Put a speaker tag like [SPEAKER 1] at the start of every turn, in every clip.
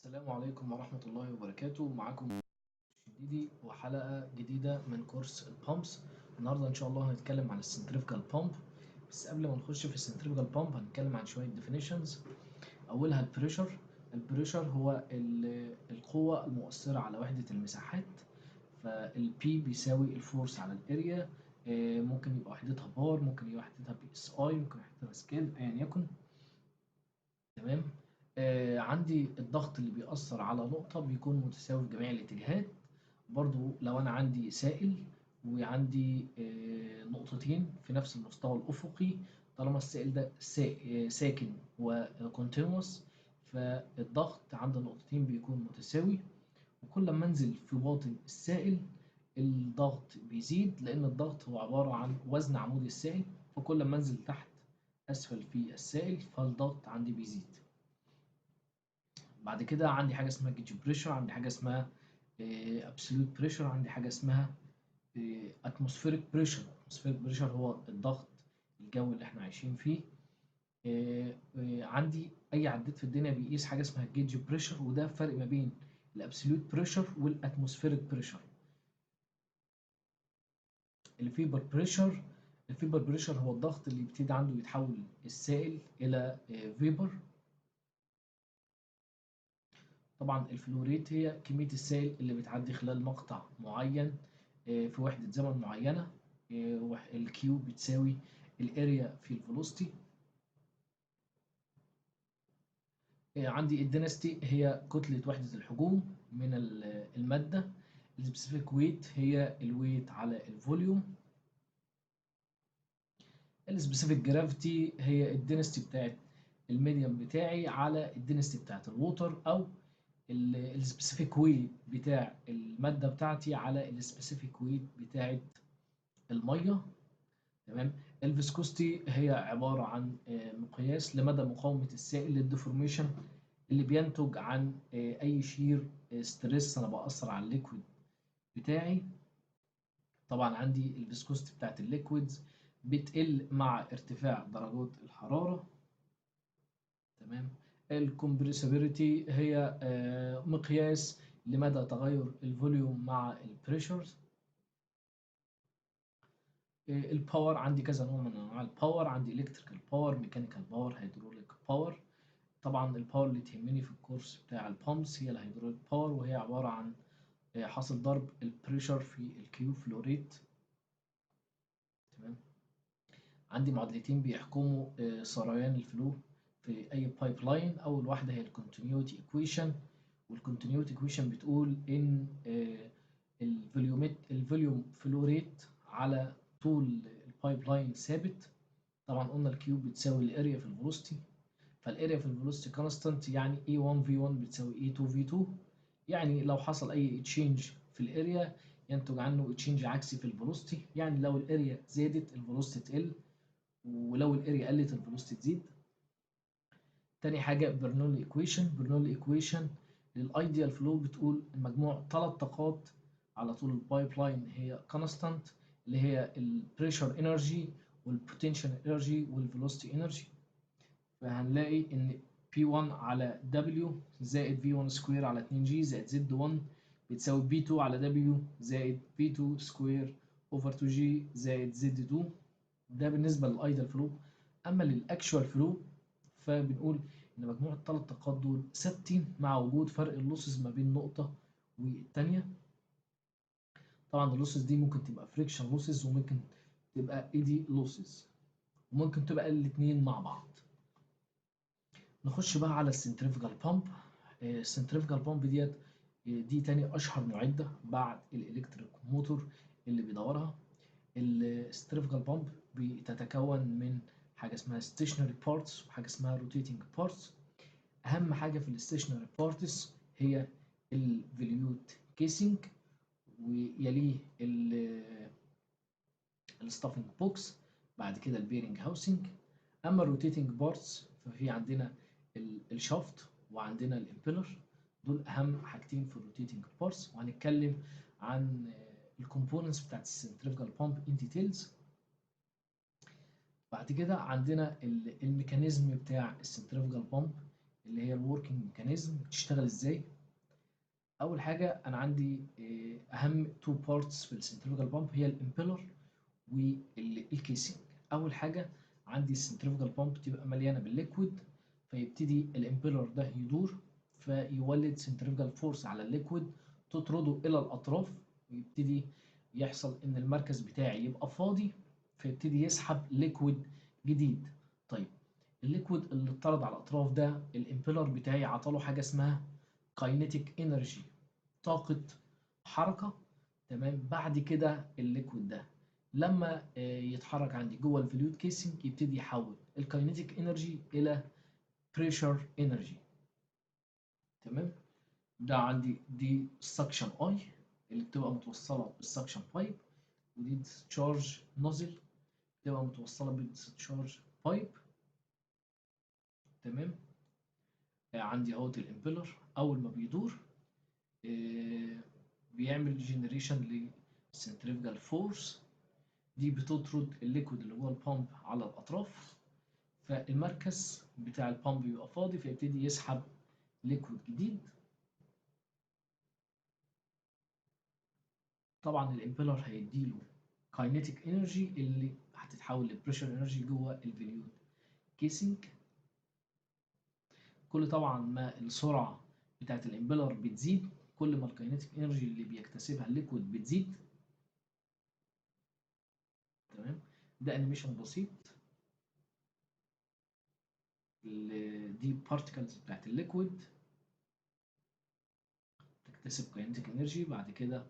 [SPEAKER 1] السلام عليكم ورحمة الله وبركاته. معاكم شديدي وحلقة جديدة من كورس البامبس. النهاردة إن شاء الله هنتكلم عن السنتريفجال بامب. بس قبل ما نخش في السنتريفجال بامب هنتكلم عن شوية definitions. أولها البريشر. البريشر هو القوة المؤثرة على وحدة المساحات. فالبي بيساوي الفورس على الاريا. ممكن يبقى وحدتها بار، ممكن يبقى وحدتها بي اس اي، ممكن وحدتها سكيل، ايا يكن. تمام. عندي الضغط اللي بيأثر على نقطة بيكون متساوي في جميع الاتجاهات. برضو لو أنا عندي سائل وعندي نقطتين في نفس المستوى الأفقي، طالما السائل ده ساكن وكونتينوس، فالضغط عند النقطتين بيكون متساوي. وكل ما انزل في باطن السائل الضغط بيزيد، لأن الضغط هو عبارة عن وزن عمود السائل، فكل ما انزل تحت أسفل في السائل فالضغط عندي بيزيد. بعد كده عندي حاجة اسمها جيج بريشر، عندي حاجة اسمها ابسوليوت بريشر، عندي حاجة اسمها اتموسفيريك بريشر. اتموسفيريك بريشر هو الضغط الجوي اللي احنا عايشين فيه. عندي اي عداد في الدنيا بيقيس حاجة اسمها جيج بريشر، وده الفرق ما بين الابسوليوت بريشر والاتموسفيريك بريشر. الفيبر بريشر، الفيبر بريشر هو الضغط اللي يبتدي عنده يتحول السائل الى فيبر. طبعا الفلوريت هي كمية السائل اللي بتعدي خلال مقطع معين في وحدة زمن معينة. الكيو بتساوي الاريا في الفيلوسيتي. عندي الدنستي هي كتلة وحدة الحجوم من المادة. السبيسيفيك ويت هي الويت على الفوليوم. السبيسيفيك جرافيتي هي الدنستي بتاعت الميديم بتاعي على الدنستي بتاعت الووتر، او السبيسيفيك ويت بتاع المادة بتاعتي على السبيسيفيك ويت بتاعت المية. تمام. الفيسكوستي هي عبارة عن مقياس لمدى مقاومة السائل للديفورميشن اللي بينتج عن أي شير ستريس أنا بأثر على الليكويد بتاعي. طبعا عندي الفيسكوستي بتاعت الليكويدز بتقل مع ارتفاع درجات الحرارة. تمام. الكمبريسيبيليتي هي مقياس لمدى تغير الفوليوم مع البريشرز. الباور عندي كذا نوع من انواع الباور، عندي الكتريكال باور، ميكانيكال باور، هيدروليك باور. طبعا الباور اللي تهمني في الكورس بتاع البامبس هي الهيدروليك باور، وهي عبارة عن حاصل ضرب البريشر في الكيو فلوريت. تمام. عندي معادلتين بيحكموا سريان الفلو في اي بايب لاين. اول واحده هي الكونتينيوتي ايكويشن، والكونتينيوتي ايكويشن بتقول ان الفوليوم فلو ريت على طول البايب لاين ثابت. طبعا قلنا الكيو بتساوي الاريا في الفيلوسيتي، فالاريا في الفيلوسيتي كونستانت، يعني A1 V1 بتساوي A2 V2. يعني لو حصل اي تشينج في الاريا ينتج عنه تشينج عكسي في الفيلوسيتي، يعني لو الاريا زادت الفيلوسيتي تقل، ولو الاريا قلت الفيلوسيتي تزيد. تاني حاجه برنولي ايكويشن. برنولي ايكويشن للايديال فلو بتقول مجموع ثلاث طاقات على طول البايب لاين هي كونستانت، اللي هي البريشر انرجي والبوتنشال انرجي والفيلوسيتي انرجي. فهنلاقي ان P1 على W زائد V1 سكوير على 2G زائد Z1 بتساوي P2 على W زائد P2 سكوير اوفر 2G زائد Z2. ده بالنسبة للايدل فلو. اما للاكشوال فلو فبنقول ان مجموع الثلاث طاقات دول ثابتين مع وجود فرق اللوسز ما بين نقطة والتانية. طبعا اللوسز دي ممكن تبقى فريكشن لوسز، وممكن تبقى ايدي لوسز، وممكن تبقى الاتنين مع بعض. نخش بقى على السنتريفجال بامب. السنتريفجال بامب دي تاني اشهر معدة بعد الالكتريك موتور اللي بيدورها. السنتريفجال بامب بتتكون من حاجة اسمها stationary parts وحاجة اسمها rotating parts. أهم حاجة في الستيشنري بارتس هي الفوليوت كيسنج، ويليه الستافنج بوكس، بعد كده البيرنج هاوسنج. أما الروتيتنج بارتس ففي عندنا الشافت وعندنا الامبيلر. دول أهم حاجتين في الروتيتنج بارتس، وهنتكلم عن الكومبوننتس بتاعت السنتريفجال بامب ان ديتيلز. بعد كده عندنا الميكانيزم بتاع السنتريفجال بامب. اللي هي الوركينج ميكانيزم بتشتغل ازاي. اول حاجه انا عندي اهم تو بارتس في السنتريفيجال بامب هي الامبيلر والكيسنج. اول حاجه عندي السنتريفيجال بامب تبقى مليانه بالليكويد، فيبتدي الامبيلر ده يدور فيولد سنتريفيجال فورس على الليكويد تطرده الى الاطراف، ويبتدي يحصل ان المركز بتاعي يبقى فاضي فيبتدي يسحب ليكويد جديد. طيب الليكويد اللي اتطرد على الاطراف ده الامبيلر بتاعي عطاله حاجه اسمها كاينيتيك انرجي، طاقه حركه. تمام. بعد كده الليكويد ده لما يتحرك عندي جوه الفلويد كيسنج يبتدي يحول الكاينيتيك انرجي الى بريشر انرجي. تمام. ده عندي دي السكشن اي اللي بتبقى متوصله بالسكشن بايب، ودي ديسشارج نوزل بتبقى متوصله بالديسشارج بايب. تمام. عندي اهوت الامبيلر اول ما بيدور بيعمل جنريشن للسنتريفيجال فورس، دي بتطرد الليكويد اللي جوه البامب على الاطراف، فالمركز بتاع البامب بيبقى فاضي فيبتدي يسحب ليكويد جديد. طبعا الامبيلر هيديله كاينيتيك انرجي اللي هتتحول لبريشر انرجي جوه الفلويد كيسنج. كل طبعا ما السرعه بتاعت الامبيلر بتزيد كل ما الكاينيتيك انرجي اللي بيكتسبها الليكويد بتزيد. تمام. ده انيميشن بسيط، دي بارتكلز بتاعت الليكويد تكتسب كاينيتيك انرجي، بعد كده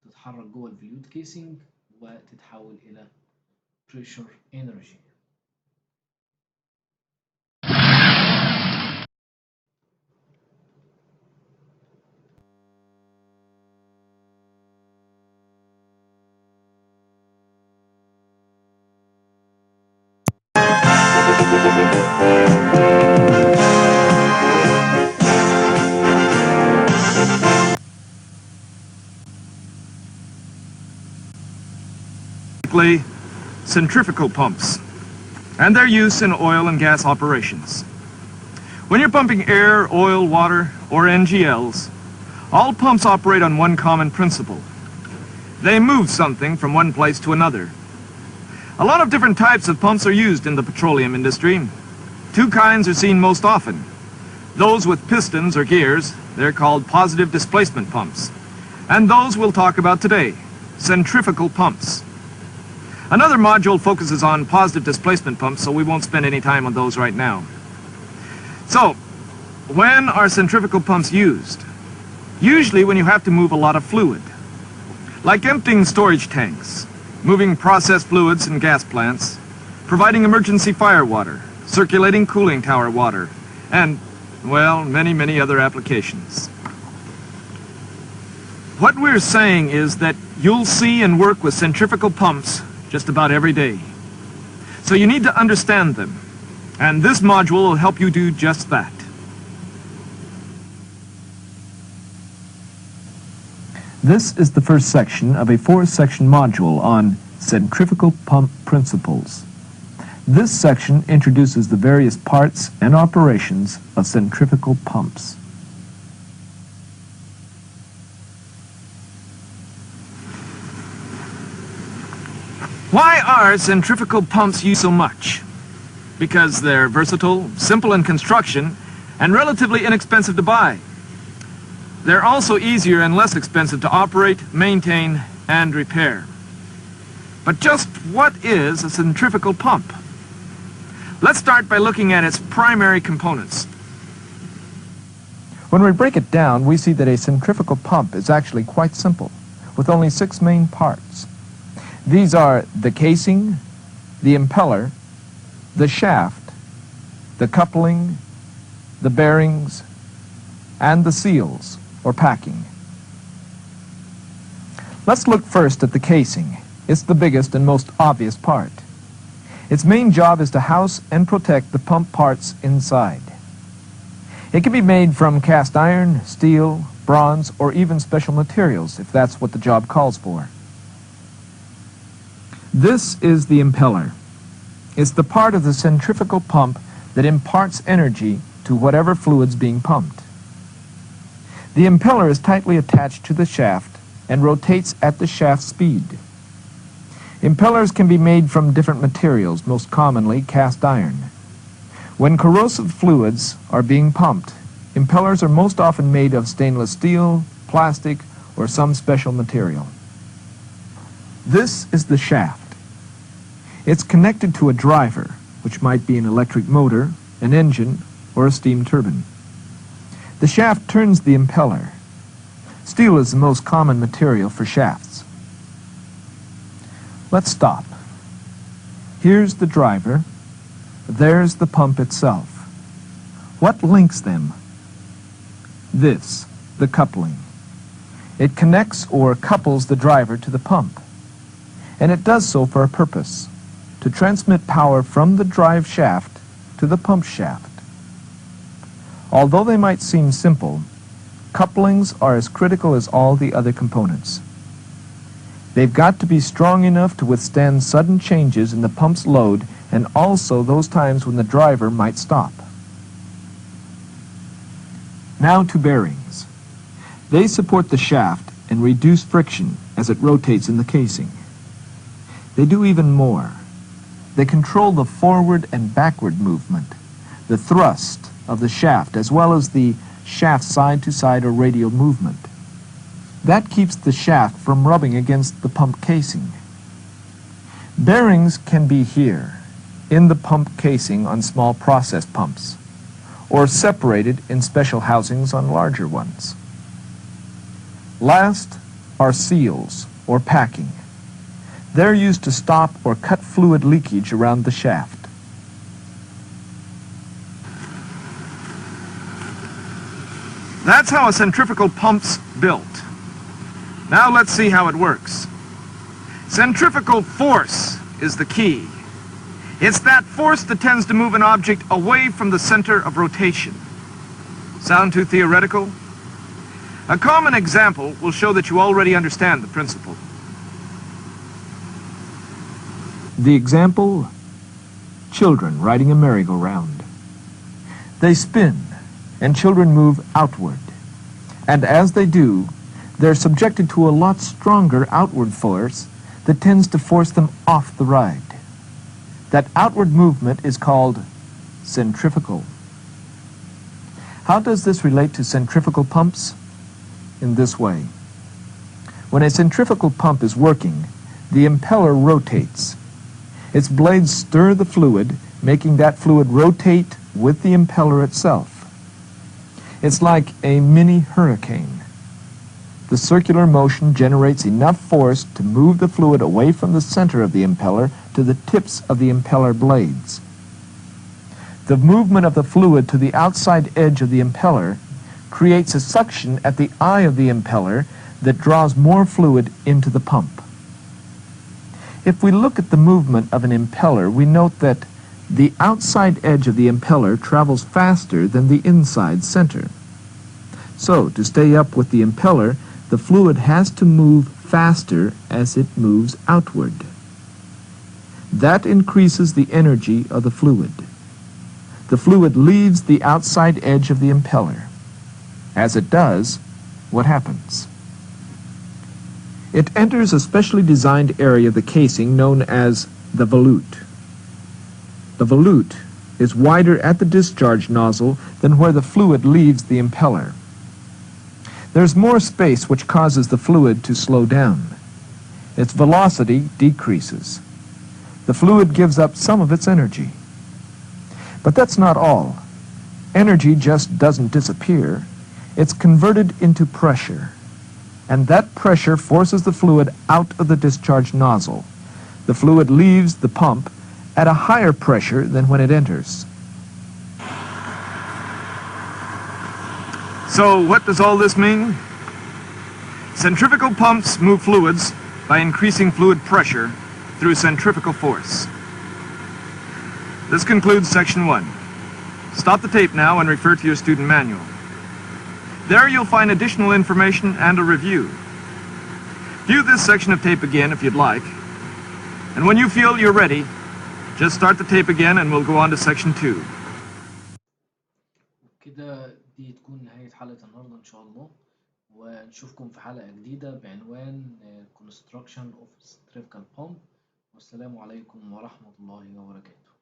[SPEAKER 1] تتحرك جوه الفلويد كيسنج وتتحول الى بريشر انرجي.
[SPEAKER 2] Centrifugal pumps and their use in oil and gas operations. When you're pumping air, oil, water, or NGLs, all pumps operate on one common principle. They move something from one place to another. A lot of different types of pumps are used in the petroleum industry. Two kinds are seen most often. Those with pistons or gears, they're called positive displacement pumps. And those we'll talk about today, centrifugal pumps. Another module focuses on positive displacement pumps, so we won't spend any time on those right now. So, when are centrifugal pumps used? Usually when you have to move a lot of fluid, like emptying storage tanks, moving processed fluids in gas plants, providing emergency fire water, circulating cooling tower water, and, well, many other applications. What we're saying is that you'll see and work with centrifugal pumps just about every day. So you need to understand them, and this module will help you do just that. This is the first section of a 4-section module on centrifugal pump principles. This section introduces the various parts and operations of centrifugal pumps. Why are centrifugal pumps used so much? Because they're versatile, simple in construction, and relatively inexpensive to buy. They're also easier and less expensive to operate, maintain, and repair. But just what is a centrifugal pump? Let's start by looking at its primary components.
[SPEAKER 3] When we break it down, we see that a centrifugal pump is actually quite simple, with only 6 main parts. These are the casing, the impeller, the shaft, the coupling, the bearings, and the seals, or packing. Let's look first at the casing. It's the biggest and most obvious part. Its main job is to house and protect the pump parts inside. It can be made from cast iron, steel, bronze, or even special materials if that's what the job calls for. This is the impeller. It's the part of the centrifugal pump that imparts energy to whatever fluid's being pumped. The impeller is tightly attached to the shaft and rotates at the shaft speed. Impellers can be made from different materials, most commonly cast iron. When corrosive fluids are being pumped, impellers are most often made of stainless steel, plastic, or some special material. This is the shaft. It's connected to a driver, which might be an electric motor, an engine, or a steam turbine. The shaft turns the impeller. Steel is the most common material for shafts. Let's stop. Here's the driver. There's the pump itself. What links them? This, the coupling. It connects or couples the driver to the pump. And it does so for a purpose, to transmit power from the drive shaft to the pump shaft. Although they might seem simple, couplings are as critical as all the other components. They've got to be strong enough to withstand sudden changes in the pump's load and also those times when the driver might stop. Now to bearings. They support the shaft and reduce friction as it rotates in the casing. They do even more. They control the forward and backward movement, the thrust of the shaft, as well as the shaft side-to-side or radial movement. That keeps the shaft from rubbing against the pump casing. Bearings can be here, in the pump casing on small process pumps, or separated in special housings on larger ones. Last are seals, or packing. They're used to stop or cut fluid leakage around the shaft.
[SPEAKER 2] That's how a centrifugal pump's built. Now let's see how it works. Centrifugal force is the key. It's that force that tends to move an object away from the center of rotation. Sound too theoretical? A common example will show that you already understand the principle.
[SPEAKER 3] The example, children riding a merry-go-round. They spin, and children move outward. And as they do, they're subjected to a lot stronger outward force that tends to force them off the ride. That outward movement is called centrifugal. How does this relate to centrifugal pumps? In this way. When a centrifugal pump is working, the impeller rotates. Its blades stir the fluid, making that fluid rotate with the impeller itself. It's like a mini hurricane. The circular motion generates enough force to move the fluid away from the center of the impeller to the tips of the impeller blades. The movement of the fluid to the outside edge of the impeller creates a suction at the eye of the impeller that draws more fluid into the pump. If we look at the movement of an impeller, we note that the outside edge of the impeller travels faster than the inside center. So, to stay up with the impeller, the fluid has to move faster as it moves outward. That increases the energy of the fluid. The fluid leaves the outside edge of the impeller. As it does, what happens? It enters a specially designed area of the casing known as the volute. The volute is wider at the discharge nozzle than where the fluid leaves the impeller. There's more space, which causes the fluid to slow down. Its velocity decreases. The fluid gives up some of its energy. But that's not all. Energy just doesn't disappear. It's converted into pressure. And that pressure forces the fluid out of the discharge nozzle. The fluid leaves the pump at a higher pressure than when it enters.
[SPEAKER 2] So what does all this mean? Centrifugal pumps move fluids by increasing fluid pressure through centrifugal force. This concludes section 1. Stop the tape now and refer to your student manual. There you'll find additional information and a review. View this section of tape again if you'd like. And when you feel you're ready, just start the tape again and we'll go on to section 2.
[SPEAKER 1] كده دي تكون نهاية حلقة النهاردة إن شاء الله، ونشوفكم في حلقة جديدة بعنوان Construction of Centrifugal Pump. والسلام عليكم ورحمة الله وبركاته.